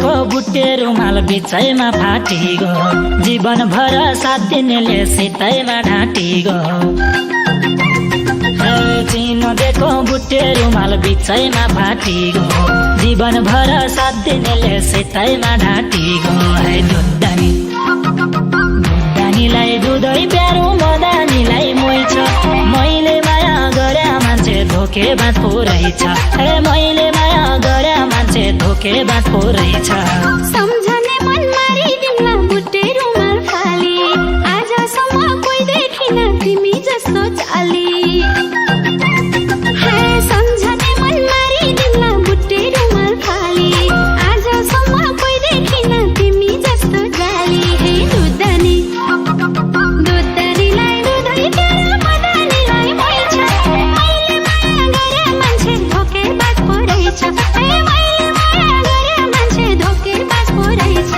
दिनको बुट्टे रुमाल बिचैमा फाटिगो जीवनभर साथ दिनेले सितैमा ढाँटिगो चिनो दिएको बुट्टे रुमाल बिचैमा फाटिगो जीवनभर साथ दिनेले सितैमा ढाँटिगो है दुधदानी दुधदानीलाई दुधै प्यारो मदानीलाई मोइछ मैले माया गरे मान्छे धोकेबाज पो रहेछ हे मैले माया गरे मान्छे धोकेबाज पो रहेछ सम्झने मन मारिदिउँला बुट्टे रुमाल फाली आजसम्म कोही देखिन तिमी जस्तो चाली हे सम्झने मन मारिदिउँला बुट्टे रुमाल फाली आजसम्म कोही देखिन तिमी जस्तो जाली हे दुधदानी दुधदानीलाई दुधै प्यारो मदानीलाई मोइछ मैले माया गरे मान्छे धोकेबाज पो रहेछ हे मैले माया गरे मान्छे धोकेबाज पो रहेछ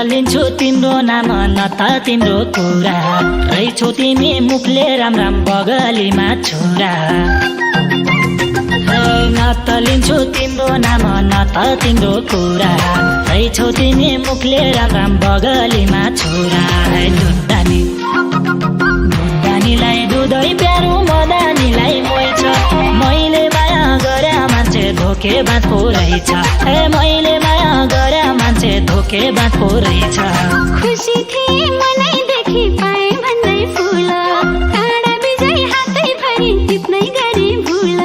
लिन्छु तिम्रो नाम न त तिम्रो कुरा रहेछौ तिमी मुखले राम राम बगलीमा छोरा न त लिन्छु तिम्रो नाम न त तिम्रो कुरा रहेछौ तिमी मुखले राम राम बगलीमा छोरा है दुधदानी दुधदानीलाई दुधै प्यारो मदानीलाई मोइछ मैले माया गरे मान्छे धोकेबाज पो रहेछ हे मैले माया गरे मान्छे धोकेबाज पो रहेछ खुसी थिए मनैदेखि पाए भन्दै फुल काँडा बिजै हातैभरि टिप्नै गरे भुल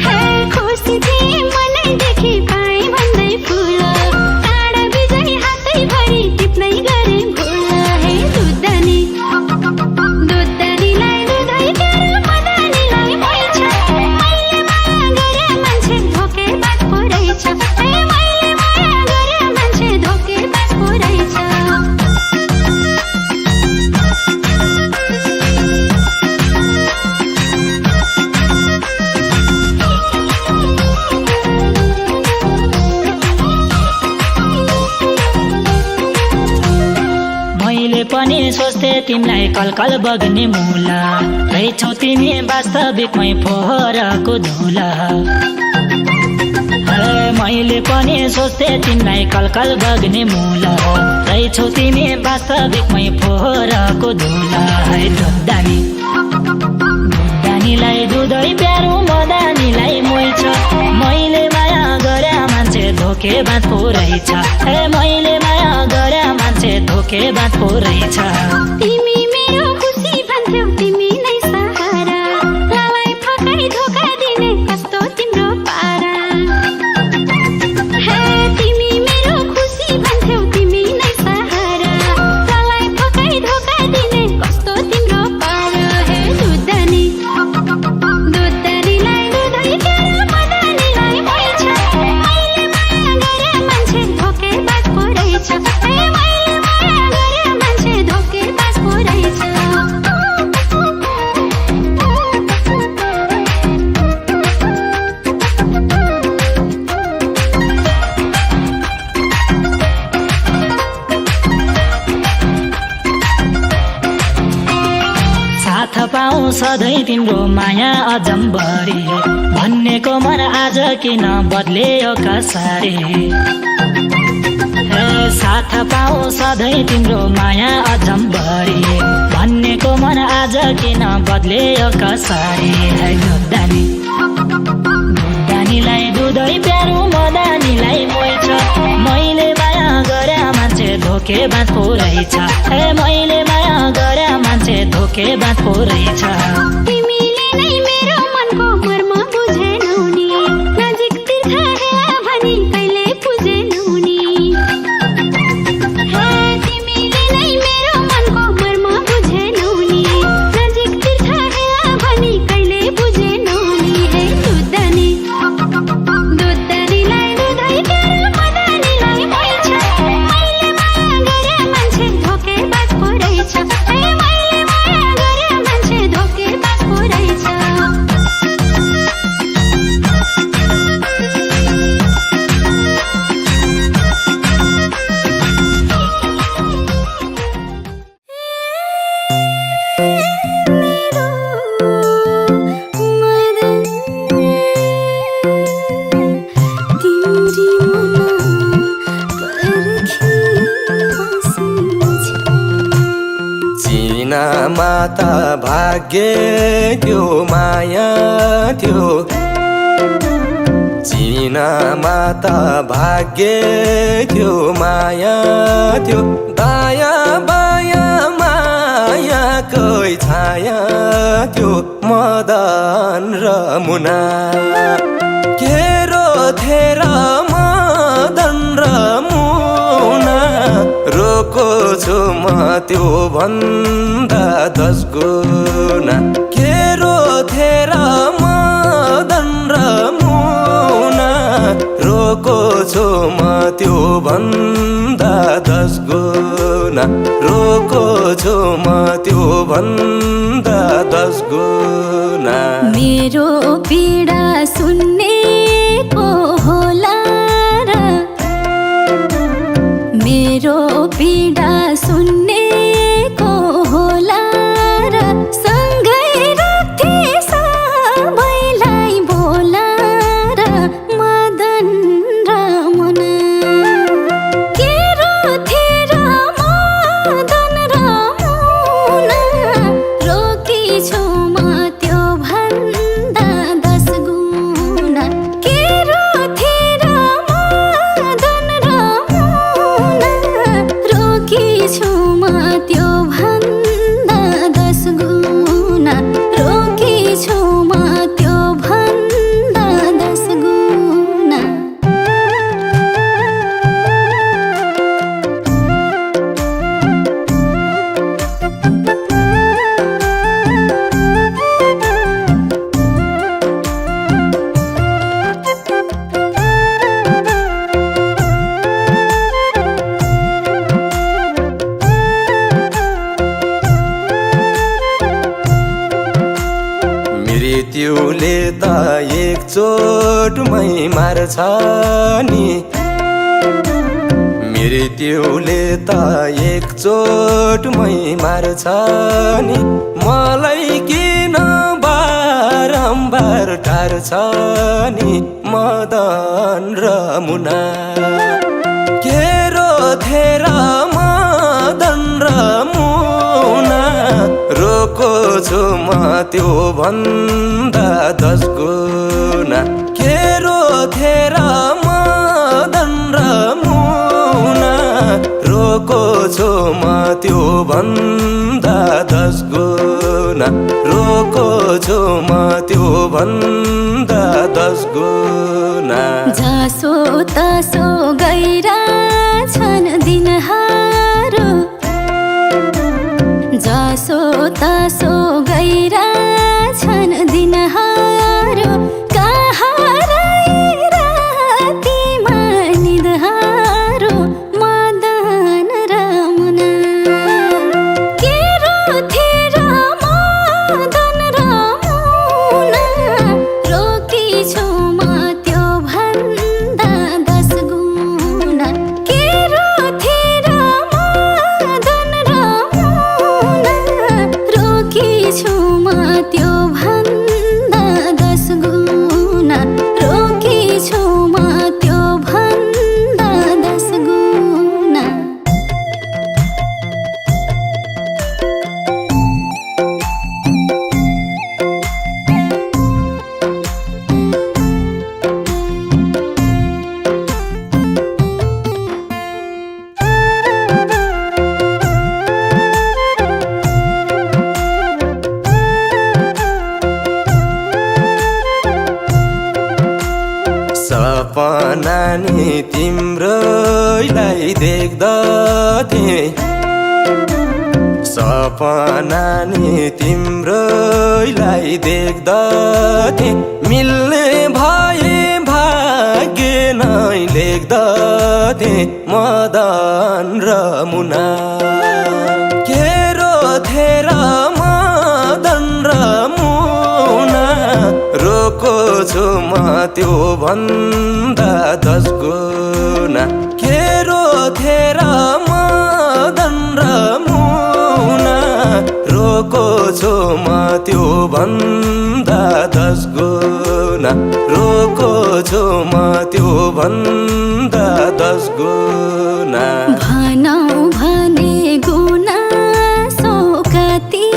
हे खुसी थिए मनैदेखि पाए भन्दै फुल काँडा बिजै हातैभरि टिप्नै गरे भुल हे दुधदानी दुधदानीलाई दुधै प्यारो मदानीलाई मोइछ मैले माया गरे मान्छे धोकेबाज पो रहेछ हे मैले माया गरे मान्छे धोकेबाज पो रहेछ मैले पनि सोच्थे तिमीलाई कलकल बग्ने मुला रहेछौ तिमी वास्तविकमै फोहोरको धुला मैले पनि सोच्थे तिमीलाई कलकल बग्ने मुला रहेछौ तिमी वास्तविकमै फोहोरको धुला है दुधदानी दुधदानीलाई दुधै प्यारो मदानीलाई मोइछ मैले माया गरे मान्छे धोकेबाज पो रहेछ हे मैले माया गरे मान्छे धोकेबाज पो रहेछ तिमी मेरो खुसी भन्थ्यौ तिमी नै सहारा मलाई फकाई धोका दिने कस्तो तिम्रो पारा हे तिमी मेरो खुसी भन्थ्यौ तिमी नै सहारा मलाई फकाई धोका दिने कस्तो तिम्रो पारा हे दुधदानी दुधदानीलाई दुधै प्यारो मदानीलाई मोइछ मैले माया गरे मान्छे धोकेबाज पो रहेछ हे मैले माया गरे मान्छे धोकेबाज पो रहेछ साथ पाऊ सधैँ तिम्रो माया अजम्बरी भन्नेको मन आज किन बदल्यो कसरी साथ पाऊ सधैँ तिम्रो माया अजम्बरी भन्नेको मन आज किन बदल्यो कसरी है दुधदानी दुधदानीलाई दुधै प्यारो मदानीलाई मोइछ मैले माया गरे मान्छे धोकेबाज पो रहेछ हे मैले माया गरे मान्छे धोकेबाज पो रहेछ तिमीले नै मेरो मनको मर्म बुझेनौ नि नजिक तीर्थ हेला भनी कहिले बुझेनौ नि हे तिमीले नै मेरो मनको मर्म बुझेनौ नि नजिक तीर्थ हेला भनी कहिले बुझेनौ नि हे दुधदानी दुधदानीलाई दुधै प्यारो मदानीलाई मोइछ मैले माया गरे मान्छे धोकेबाज पो रहेछ हे मैले माया गरे मान्छे धोकेबाज पो रहेछ माता भाग्य त्यो माया थियो चिना माता भाग्य थियो माया थियो दाया बाया मायाकै छाया थियो मदन र मुना केरो थेर मदन र मुना रोको छु म त्यो भन्दा 10 गुना केरो थेर मदन र मुना रोको छु म त्यो भन्दा 10 गुना रोको छु म त्यो भन्दा 10 गुना मेरो पीडा सुन्ने को होला र मेरो पीडा सुन्ने को होला र सँगै राख्थे सबैलाई बोला र मदन र मुना केरो थेर मदन र मुना रोकी छु म त्यो भन्दा 10 गुना केरो थेर मदन र मुना रोकी छु म त्यो भन्दा 10 गुना रोकी छु म त्यो भन्दा 10 गुना मृत्युले त एकचोटमै मार्छ नि मृत्युले त एकचोटमै मार्छ नि मलाई किन बारम्बार टार्छ नि मदन र मुना केरो थेर मदन र मुना रोको छु म त्यो भन्दा 10 गुना केरो थेर मदन र मुना रोको छु म त्यो भन्दा 10 गुना रोको छु म त्यो भन्दा 10 गुना जसो तसो गइरा छन् दिनहरू जसो तसो गइरा छन् दिनहरू कहाँ रातिमा निदहरू मदन र मुना केरो थेर मदन र मुना रोकी छु म त्यो भन्दा 10 गुना केरो थेर मदन र मुना रोकी छु म त्यो भन्दा 10 गुना रोकी छु म त्यो भन्दा 10 गुना सपना नि तिम्रोलाई देख्दथे सपना नि तिम्रोलाई देख्दथे मिल्ने भए भाग्य नै लेख्दथे मदन र मुना केरो थेर मदन र मुना रोको छु म त्यो भन्दा 10 गुना केरो थेर मदन र मुना रोको छु म त्यो भन्दा 10 गुना रोको छु म त्यो भन्दा 10 गुना भनौ भने गुनासो कति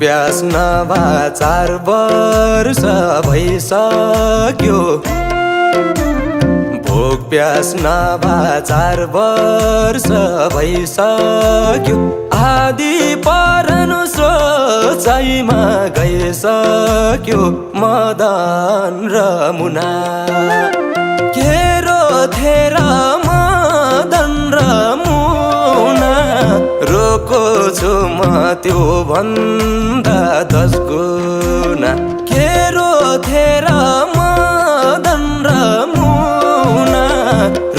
प्यास नभा 4 वर्ष भइसक्यो भोक प्यास नभा 4 वर्ष भइसक्यो आदि परनु सोचाइमा गइसक्यो मदन र मुना के रोथेर मदन र मुना रोको छु म त्यो भन्दा 10 गुना के रोथेर मदन र मुना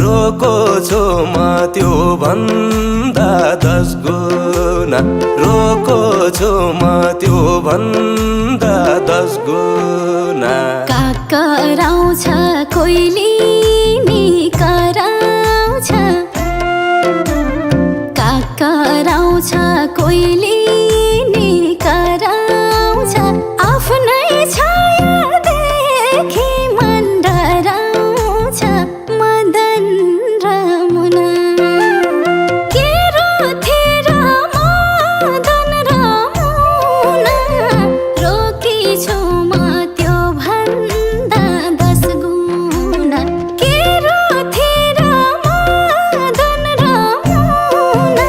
रोको छु म त्यो भन्दा 10 गुना रोको छु म त्यो भन्दा 10 गुना कराउँछ कोइली नि कराउँछ कराउँछ कोइली नि कराउँछ आफ्नै छाया देखि मन डराउँछ मदन र मुना के रोथेर मदन र मुना रोकी छु म त्यो भन्दा 10 गुना के रोथेर मदन र मुना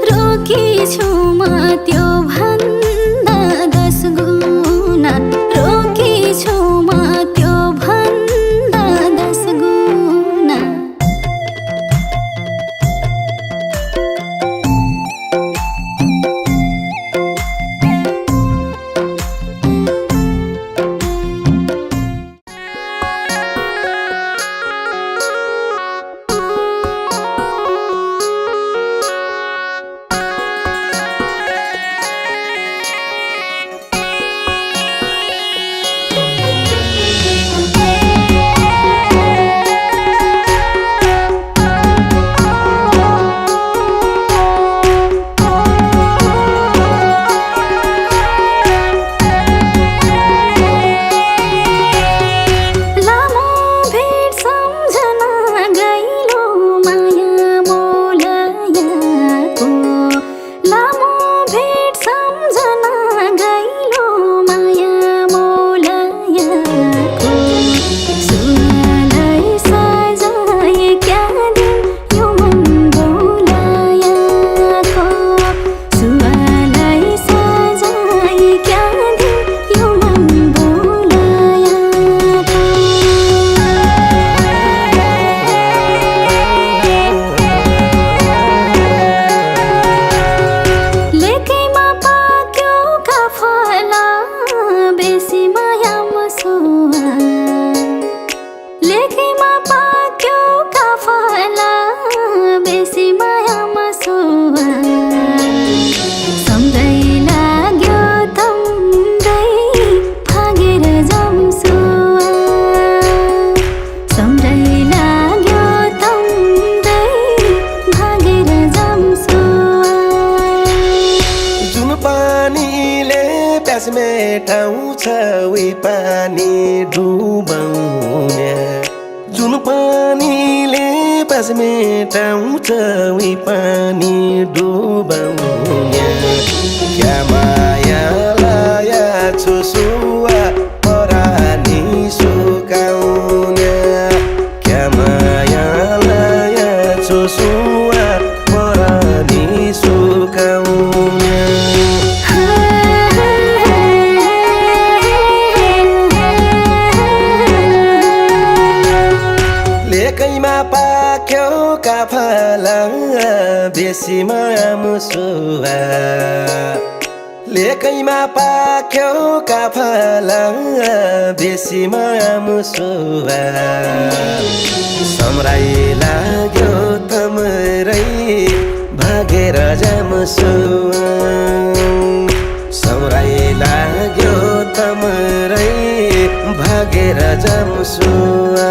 रोकी छु म त्यो भन्दा 10 गुना रोकी छु म त्यो भन्दा 10 गुना लामो भेट सम्झना गइलो माया मोलयाको लामो भेट सम्झना गइलो माया मोलयाको सुनालाई सजाए क्या दिन यो मन बोलायाको सुनालाई सजाए क्या दिन यो मन बोलायाको लेकैमा पाक्यो काफला बेसी माया मसुवा लेकैमा पाक्यो काफला बेसी माया मसुवा सम्झै लाग्यो तम्दै भागेर जम्सुवा सम्झै लाग्यो तम्दै भागेर जम्सुवा जुन पानीले प्यास मेटाउँछ उही पानी डुबाउने जुन पानीले प्यास मेटाउँछ उही पानी डुबाउने क्या माया लाया छु सुवा परानी सुकाउने क्या माया लाया छु सुवा परानी सुकाउने लेकैमा पाक्यो काफला बेसी माया मुसुवा लेकैमा पाक्यो काफला बेसी माया मुसुवा सम्राई लाग्यो तमरै भागेर जामुसुवा सम्राई लाग्यो तमरै भागेर जामुसुवा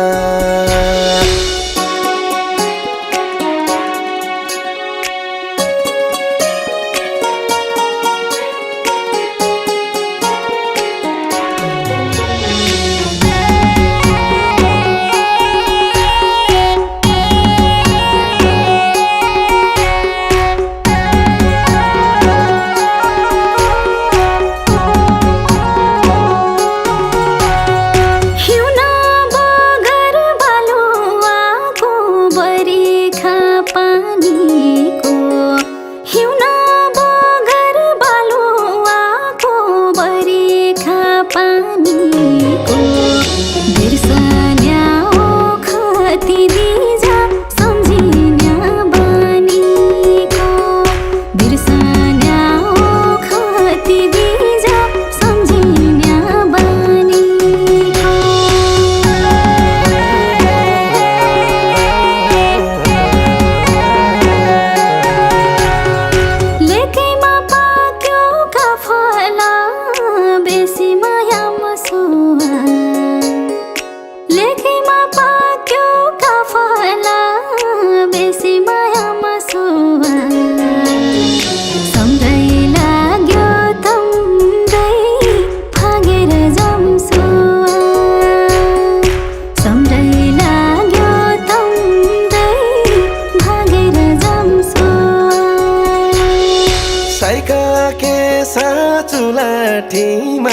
के साचुलाठीमा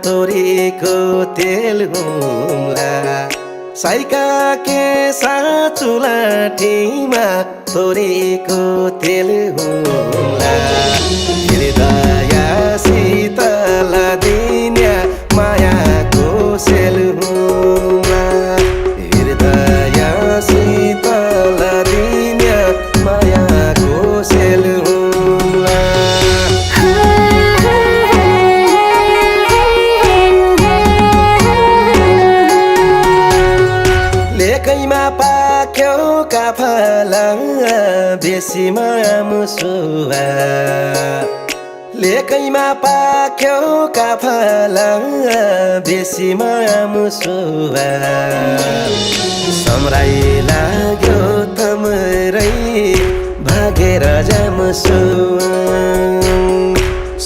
तोरीको तेल हुम्ला साइका के साचुलाठीमा तोरीको तेल हुम्ला हृदय शीतल दिन्या मायाको सेल हुम्ला हृदय शीतल दिन्या मायाको सेल हुम्ला लेकैमा पाक्यो काफला बेसी माया मुसुवा लेकैमा पाक्यो काफला बेसी माया मुसुवा सम्राई लाग्यो तमरै भागेर जामुसुवा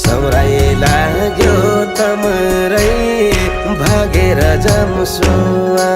सम्राई लाग्यो तमरै भागेर जामुसुवा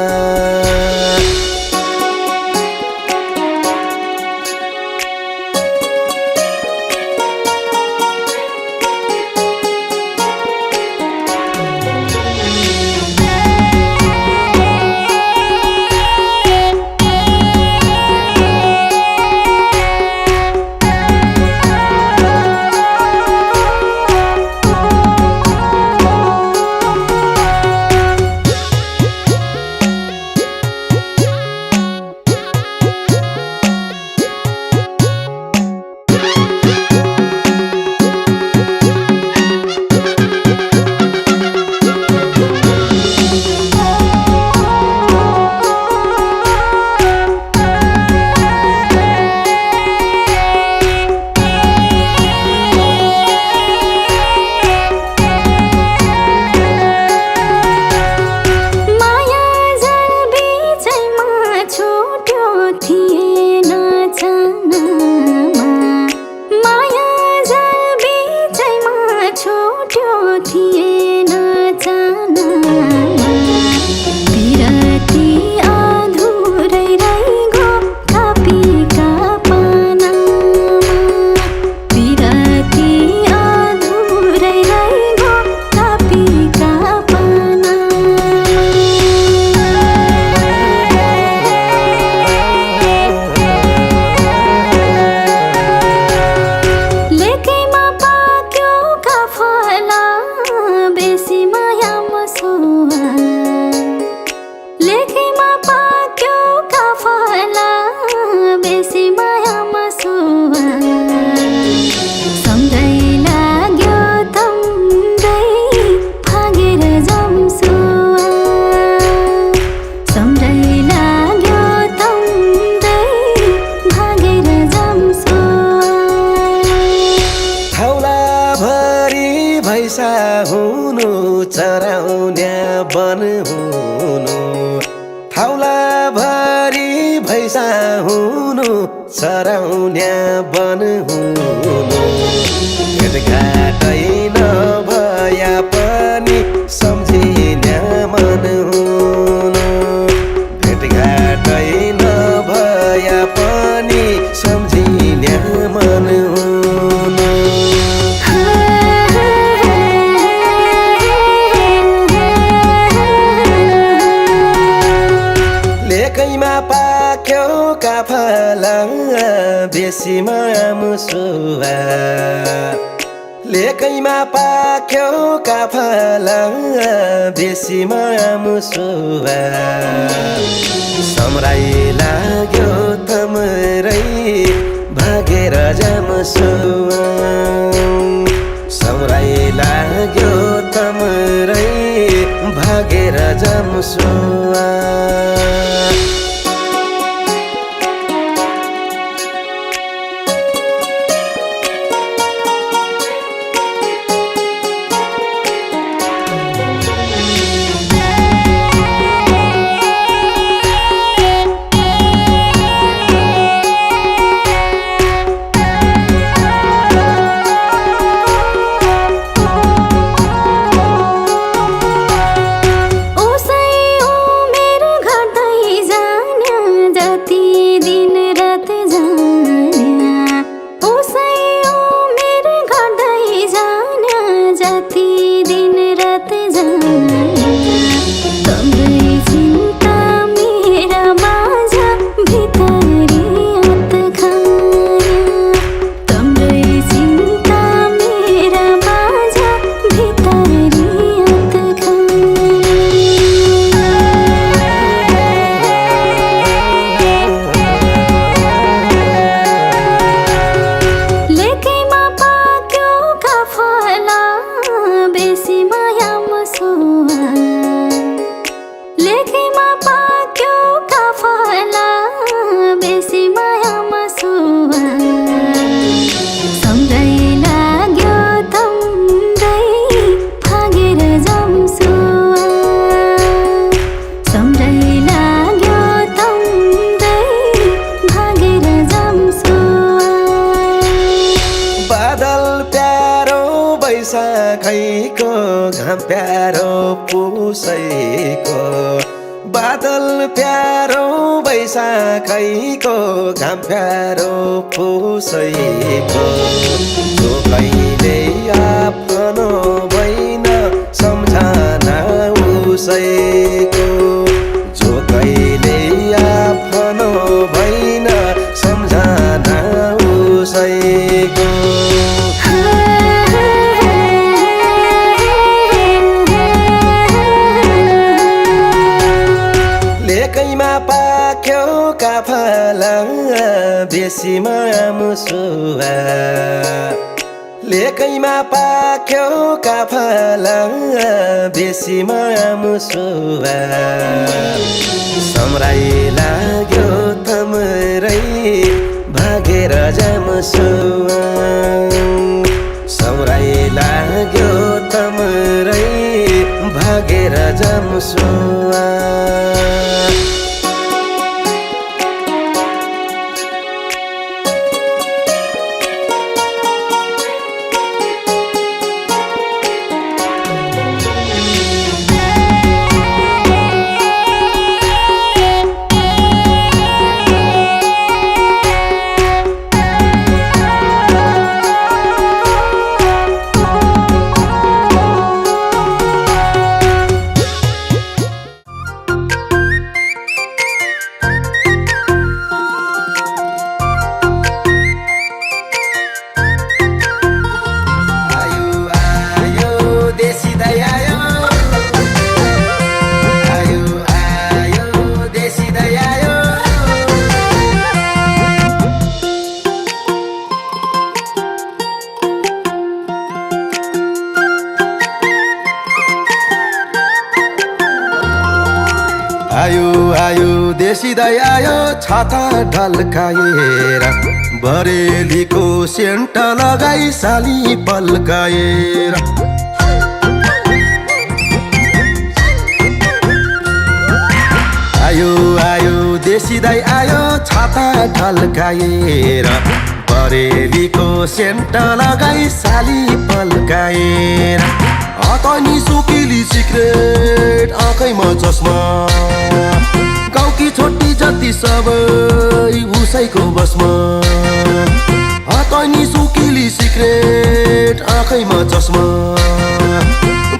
भैसा हुनु चराउन्या बन हुनु थाउला भरी भैसा हुनु चराउन्या बन हुनु भेटघाटै नभया पनि सम्झिन्या मन हुनु भेटघाटै नभया पनि सम्झिन्या मन हुनु लेकैमा पाक्यो काफला बेसी माया मुसुवा लेकैमा पाक्यो काफला बेसी माया मुसुवा सम्राई लाग्यो तमरै भागेर जामुसुवा सम्राई लाग्यो तमरै भागेर जामुसुवा ओ मेरो खैको घाम प्यारो पुसैको बादल प्यारो बैशाखैको घाम प्यारो पुसैको जो कहिले आफ्नो भइन सम्झना उसैको जो कहिले आफ्नो भइन सम्झना उसैको लेकैमा पाक्यो काफला बेसी माया मुसुवा लेकैमा पाक्यो काफला बेसी माया मुसुवा सम्राई लाग्यो तमरै भागेर जामुसुवा सम्राई लाग्यो तमरै भागेर जामुसुवा आयो आयो देशी दाइ आयो छाता ढल्काएर बरेलीको सेन्ट लगाई साली पल्काएर आयो आयो देशी दाइ आयो छाता ढल्काएर बरेलीको सेन्ट लगाई साली पल्काएर आँखनी सुकिली सिक्रेट आँखैमा चस्मा गाउँकी छोटी जति सबै उसैको बसमा आँखनी सुकिली सिक्रेट आँखैमा चस्मा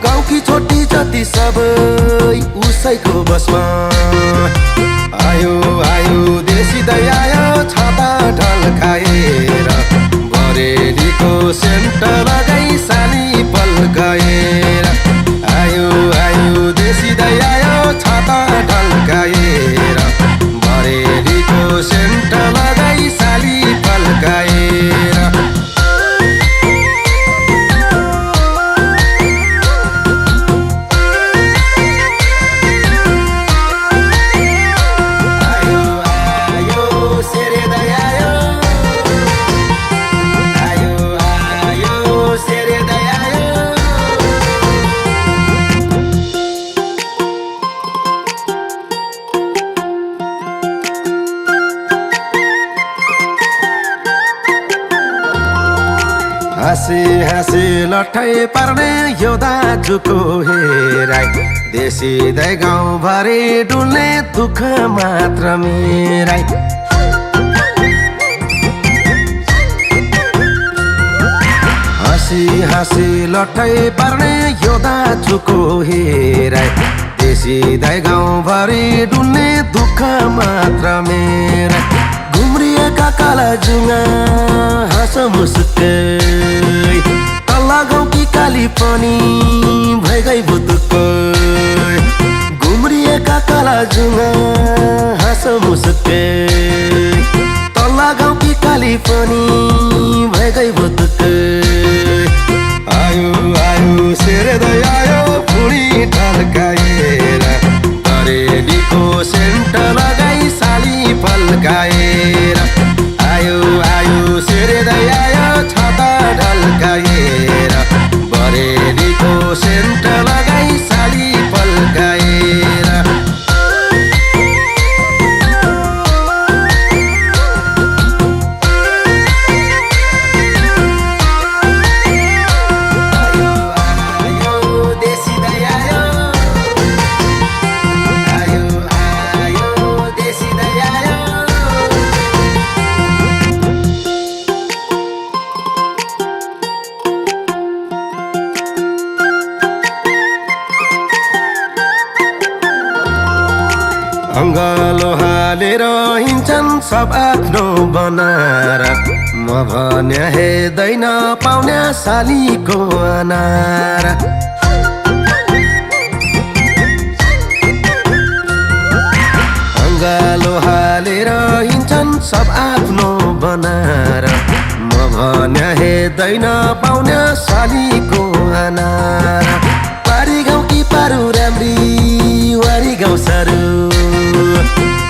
गाउँकी छोटी जति सबै उसैको बसमा आयो आयो देशी दाइ आयो छाता ढल्काएर बरेलीको सेन्ट लगाई साली पल्काएर आयो आयो देशी दाइ आयो छाता ढल्काएर बरेलीको सेन्ट लगाई साली पल्काएर हाँसी हाँसी लट्ठै पार्ने यो दाजुको हेराइ देशी दाइ गाउँभरि डुल्ने दुःख मात्र मेराइ हाँसी हाँसी लट्ठै पार्ने यो दाजुको हेराइ देशी दाइ गाउँभरि डुल्ने दुःख मात्र मेराइ घुम्रिएका काला जुङ्गा हाँस मुसुक्कै तल्ला गाउँकी काली पनि भइगई भुतुक्कै घुम्रिएका काला जुङ्गा हाँस मुसुक्कै तल्ला गाउँकी काली पनि भइगई भुतुक्कै आयो आयो शेरे दाइ आयो फुडी ढल्काएर बरेलीको सेन्ट लगाई साली पल्काएर आयो आयो शेरे दाइ आयो छाता ढल्काएर बरेलीको सेन्ट लगाई साली पल्काएर हालेर हिँड्छन् सब आफ्नो बनाएर म भन्या हेर्दैन पाउन्या सालीको अनार अङ्गालो हालेर हिँड्छन् सब आफ्नो बनाएर म भन्या हेर्दैन पाउन्या सालीको अनार पारी गाउँ कि पारु राम्री वारी गाउँ सारू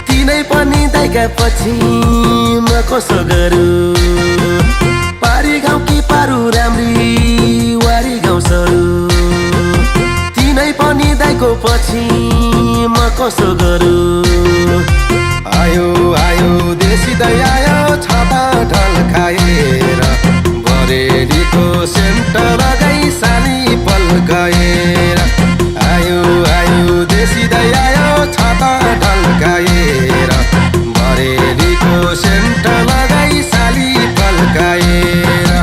तिनै पनि दाइका पछि म कसो गरू पारी गाउँ कि पारु राम्री वारी गाउँ सारू तिनै पनि दाइको पछि म कसो गरू आयो आयो देशी दाइ आयो छाता ढल्काएर बरेलीको सेन्ट लगाई साली पल्काएर आयो आयो देशी दाइ आयो छाता ढल्काएर बरेलीको सेन्ट लगाई साली पल्काएर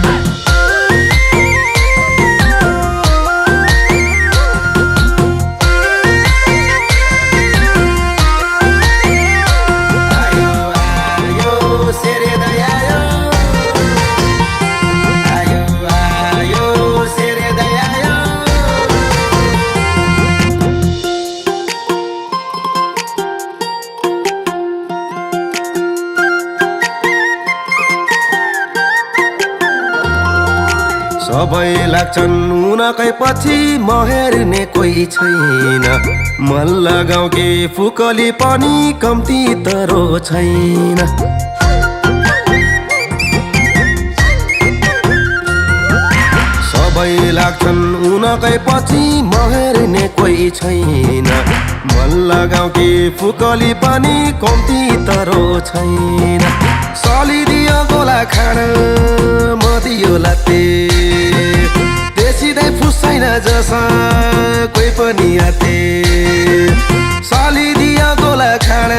सबै लाग्छन् उनकै पछि म हेर्ने कोही छैन मल्ल गाउँकी फुकली पनि कम्ती तरो छैन सबै लाग्छन् उनकै पछि म हेर्ने कोही छैन मल्ल गाउँकी फुकली पनि कम्ती तरो छैन सलिदियो गोला खान म दियो लाते देशी दाइ फुसाइन जसा कोही पनि आते सलिदियो गोला खान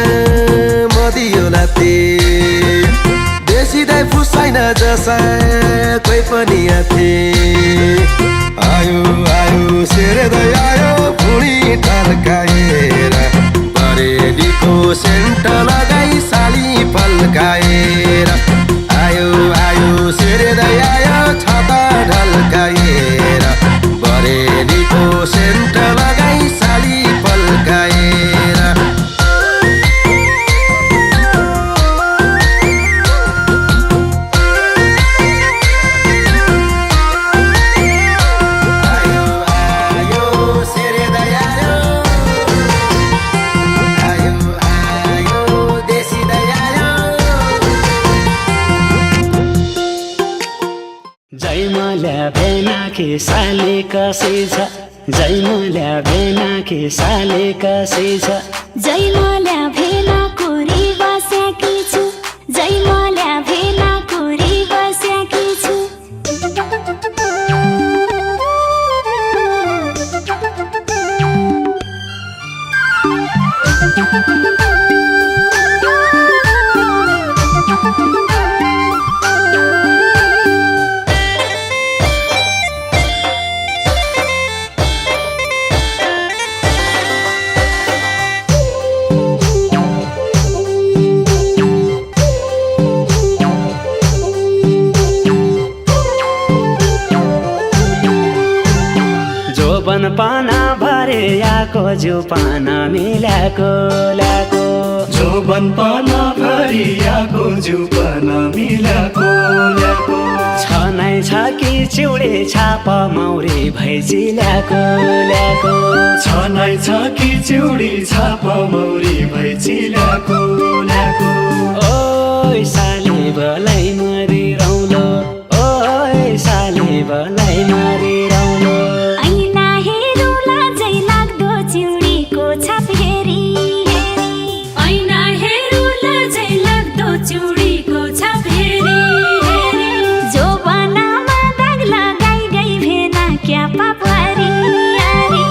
म दियो लाते देशी दाइ फुसाइन जसा कोही पनि आते आयो आयो सेरे दाइ आयो भुँडी ढल्काएर बरेलीको सेन्ट लगाई साली पल्काएर आयो आयो सेरे दाइ आयो छाता ढल्काएर बरेलीको सेन्ट लगाई साली पल्काएर आयो आयो सेरे दाइ आयो आयो आयो देशी दाइ आयो जैमल्या भेना कि साले कसै छ जैमल्या भेना कि साले कसै छ जैमल्या भेनाको रिवा स्याकी छु जैमल्या भेनाको रिवा स्याकी छु जोबन पाना भरे आको जो पाना मिलाको ल्याको जोबन पाना भरि आको जो पाना मिलाको ल्याको छनाइ छ कि चिउडे छाप मौरी भैजी ल्याको ल्याको छनाइ छ कि चिउडी छाप मौरी भैची ल्याको ल्याको ओइ साली बलाई मरि रौलो ओइ साली बलाई मरि रौलो ऐना हेरुला जै लाग्दो चिउडीको छाप हेरी हेरी ऐना हेरुला जै लाग्दो चिउडीको छाप हेरी हेरी जोबनामा दाग लगाई गई भेना क्या पाप हरी हरी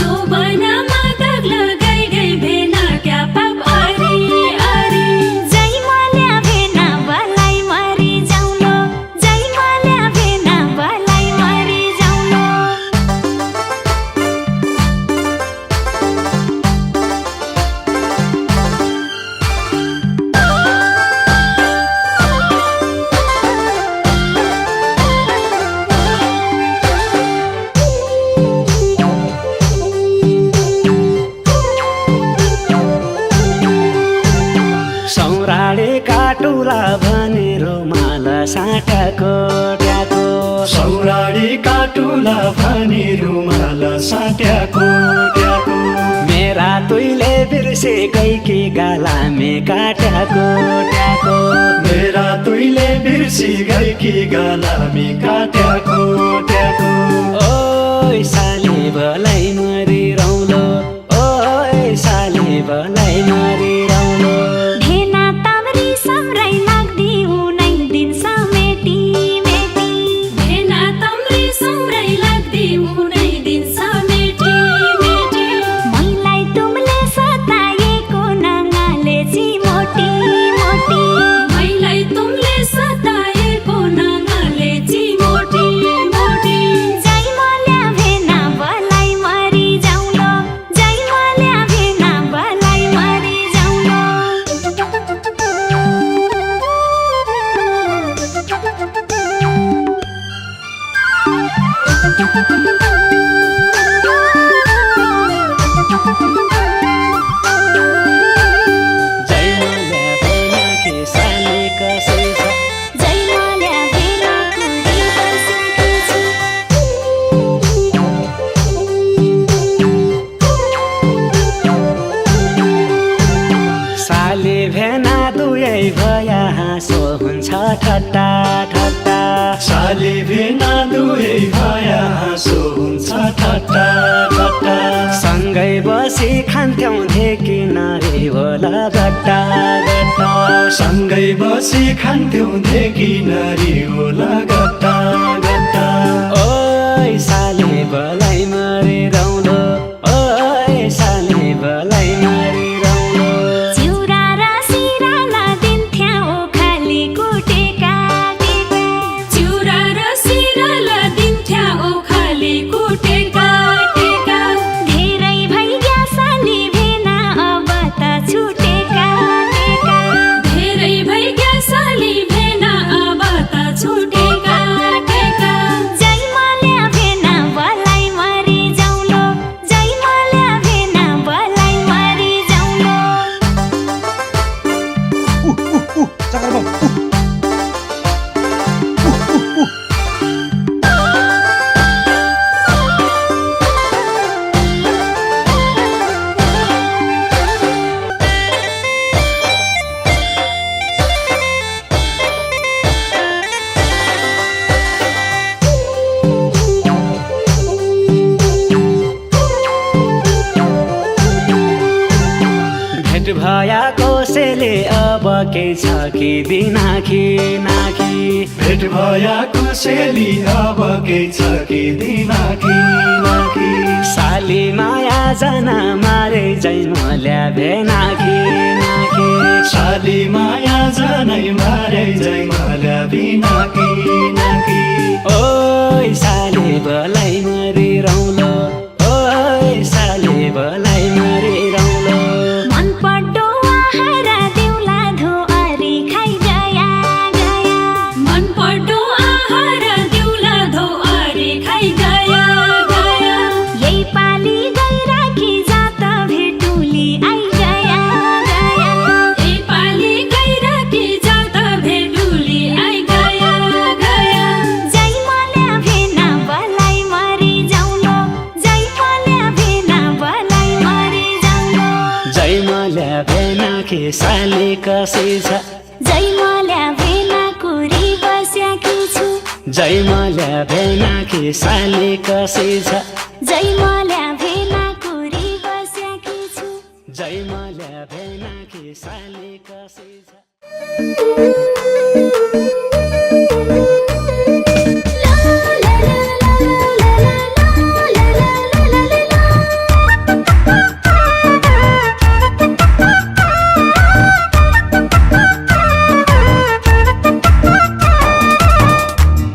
जोबनामा दाग लगाई गई भेना क्या पाप हरी हरी जैमल्या भेना बलाई मरि जा साटाको ट्याको सौराडी काटुला भने रुमाल साट्याको ट्याको मेरा तुइले बिर्से गइकी गालामे काट्याको ट्याको मेरा तुइले बिर्सी गइकी गालामी काट्याको ट्याको ओइ साली बलाई मरि रौलो ओइ साली बलाई मरि रौलो भेना तामरी सम्राई लाग्दी उनै दिन समेटी मेटी भेना तामरी सम्राई लाग्दी उनै दिन समेटी मेटी मैलाई तुमले सताएको नङाले चिमोटी मोटी मैलाई तुमले सताएको नङाले चिमोटी मोटी जै मल्या भेना बलाई मरि जाउलो जै मल्या भेना बलाई मरि जाउलो जय मल्या भेनाकी साली कसै छ जै मल्या भेना कुरी बसेकी छु साली भेना दुवै भया हाँसो हुन्छ ठट्टा ठट्टा साली भेना दुवै भया हाँसो हुन्छ ठट्टा ठट्टा सँगै बसी खान्थ्यौँ देखि नारी होला गट्टा गट्टा सँगै बसी खान्थ्यौँ देखि नरी होला गट्टा गट्टा ओइ साली बलाई मरि रौलो ओइ साली बलाई मरि रौलो चिउरा र सिराना दिन्थ्या ओखाली कुटेका टेका चिउरा र सिराला दिन्थ्या ओखाली कुटेका टेका धेरै भइग्या साली भेना अब त छुटेका टेका धेरै भइग्या साली भेना अब त छुटेका टेका जै मल्या भेना बलाई मरि जाउलो जै मल्या भेना बलाई मरि जाउलो भेट भया कसैले अब के छ कि दिनाखी नाखी भेट भया कसैली अब के छ कि दिनाकी नाकी साली माया जना मारे जै मल्या भेनाखी नाखी साली माया जानै मारे जै मल्या बिनाकी नाकी ओइ साली बलाई मरि रौलो ओइ साली बलाई मरि रौलो मन पड्डो आहारा देउला धो अरी खाइ गया गया मन पड्डो आहारा देउला धो अरी खाइ गया गया यही पाली गइराखी जात भेटुली आई गया गया यही पाली गइराखी जात भेटुली आई गया गया जै मल्या भेना बलाई मरि जाउलो जै मल्या भेना बलाई मरि जाउलो जै मल्या भेनाखी साली कसै छ जै मल्या भेना कुरी बस्याकी छु जै मल्या भेनाखी साली कसै छ जै मल्या भेना कुरी बस्याकी छु जै मल्या भेनाखी साली कसै छ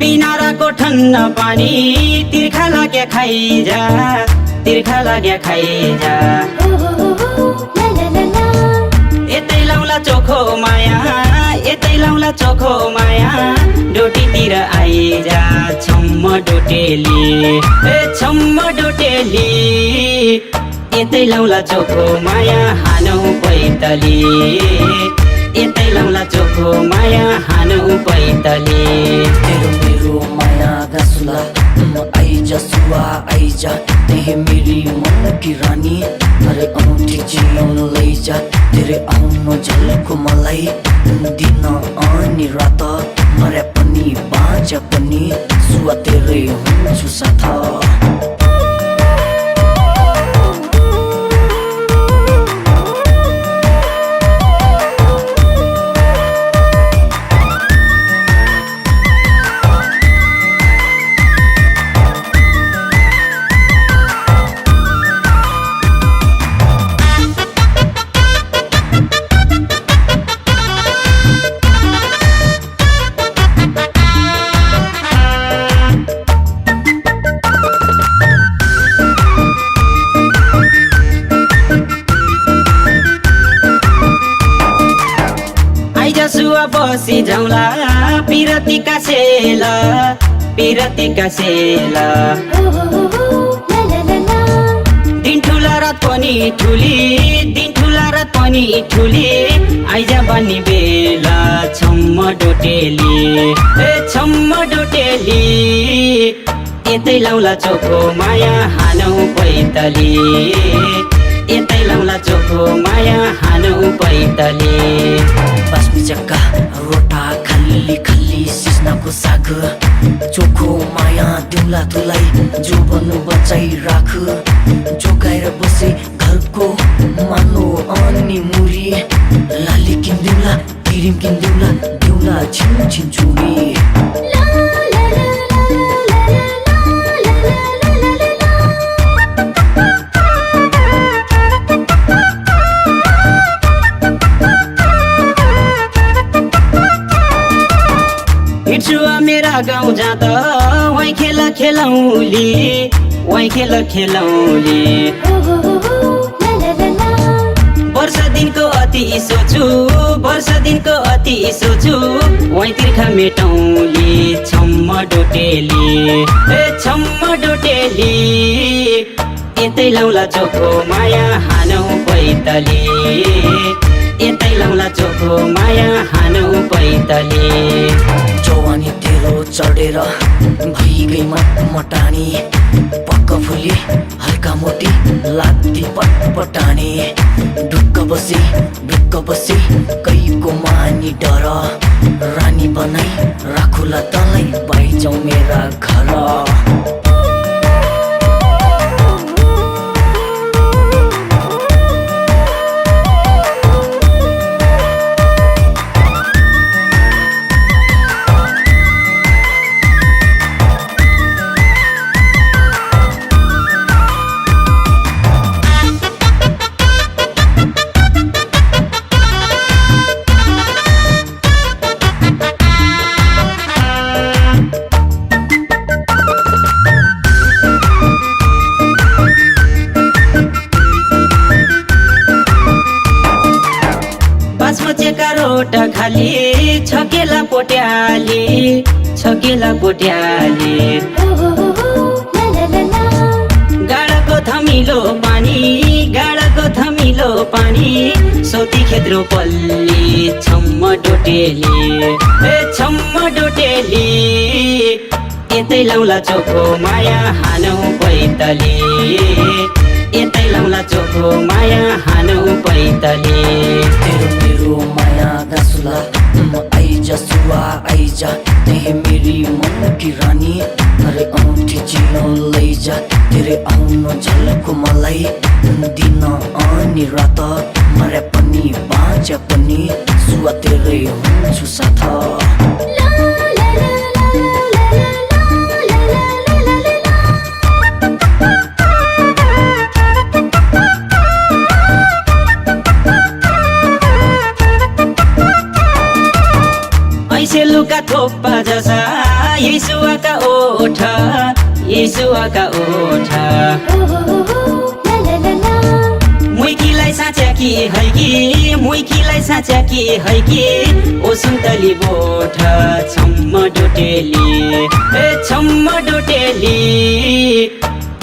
पिनाराको ठन्डा पानी तिर्खा लाग्या खाइजा तिर्खा लाग्या खाइजा यतै लाउला चोखो माया यतै लाउला चोखो माया डोटीतिर आइजा छम्म डोटेली ए छम्म डोटेली यतै लाउला चोखो माया हानौ पैतली यतै लाउला चोखो माया हानु पैतली तेरो मेरो माया गासुला आइजा सुवा आइजा तेहे मेरी मन की रानी अरे औँठी चियाउन लैजा तेरे आउन झल्को मलाई दिन अनि रात मरे पनि बाँच पनि सुवा तेरै हुन्छु साथ सुवा बसी जाउँला पिरतीका सेला दिन ठुला रात पनि ठुली दिन ठुला रात पनि ठुली आइजा बन्नी बेला छम्म डोटेली यतै लाउला चोखो माया हानौ पैतली यतै लाउला चोखो माया हानौ पैतली बास्मी चक्का रोटा खल्ली खल्ली सिस्नाको साग चोखो माया दिउला तुलाई जोबन बचाइ राख जोगाएर बसे घरको मानो अनि मुरी लाली किन्दिउला क्रिम किन्दिउला दिउला छिन छिन चुरी हिँड्छु मेरा गाउँ जाँदा वहीँ खेलौली वर्ष दिनको अति सोचु वहीँ तिर्खा मेटौली छम्म डोटेली यतै लाउला चोखो माया हानौ पैतली यतै लाउला चोखो माया हानौ पैतली जवानी तेरो चढेर भइगई मटानी पक्क फुली हल्का मोटी लात्ती पटपटानी ढुक्क बसी कैको मानी डर रानी बनाई राखुला तँलाई बाइजाउ मेरा घर बासमचेका रोटा खाली छकेला पोट्याली गाडाको थमिलो पानी सौती खेद्रो पल्ली छम्म डोटेली यतै लाउला चोखो माया हानौ पैतली यतै लाउला चोखो माया हानौ पैतली तेरो मेरो माया गासुला आइजा सुवा आइजा तेहे मेरी मन की रानी अरे औँठी चियाउन लैजा तेरे आउन झल्को मलाई दिन अनि रात मरे पनि बाँच पनि सुवा तेरै हुन्छु साथ ऐसे लुका थोप्पा जसा येसुवाका ओठ मुइकीलाई साँच्या कि है कि ओ सुन्तली बोठ छम्म डोटेली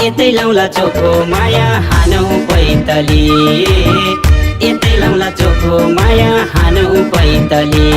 यतै लाउला चोखो माया हानौ पैतली यतै लाउला चोखो माया हानौ पैतले